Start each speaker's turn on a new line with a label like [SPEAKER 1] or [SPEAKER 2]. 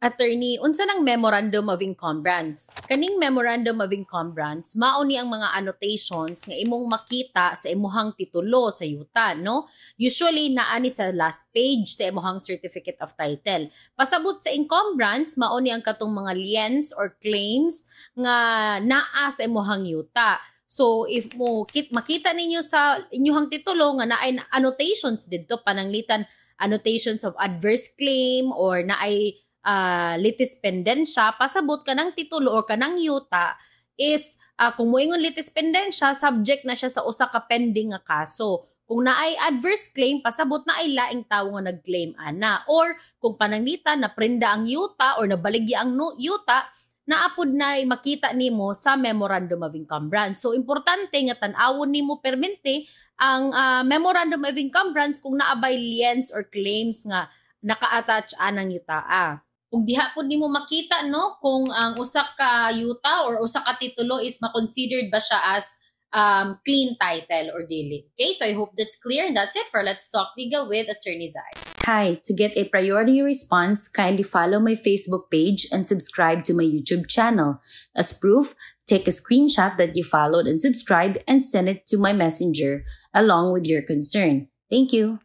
[SPEAKER 1] Attorney, unsa ng Memorandum of Encumbrance? Kaning Memorandum of Encumbrance, mao ni ang mga annotations nga imong makita sa imuhang titulo sa yuta, no? Usually naani sa last page sa imuhang certificate of title. Pasabot sa encumbrance, mao ni ang katong mga liens or claims nga naa sa imuhang yuta. So if mo makita ninyo sa inyong titulo nga naay annotations didto pananglitan annotations of adverse claim or naay litis pendensya, pasabot ka ng titulo or ka ng yuta is kung moingon litis pendensya, subject na siya sa usa ka pending nga kaso. Kung naay adverse claim, pasabot na ay laing tawo nga nag-claim ana. Or kung pananglitan na prenda ang yuta or nabaligya ang yuta, naapod na makita nimo sa Memorandum of Encumbrance. So importante nga tan-awon nimo permente ang Memorandum of Encumbrance kung naabay liens or claims nga naka-attach anang yutaa. Kung diha pod nimo makita no kung ang usa ka yuta or usa ka titulo is ma-considered ba siya as clean title or dili. Okay, so I hope that's clear, and that's it for Let's Talk Legal with Attorney Zai.
[SPEAKER 2] Hi, to get a priority response, kindly follow my Facebook page and subscribe to my YouTube channel. As proof, take a screenshot that you followed and subscribed and send it to my messenger along with your concern. Thank you.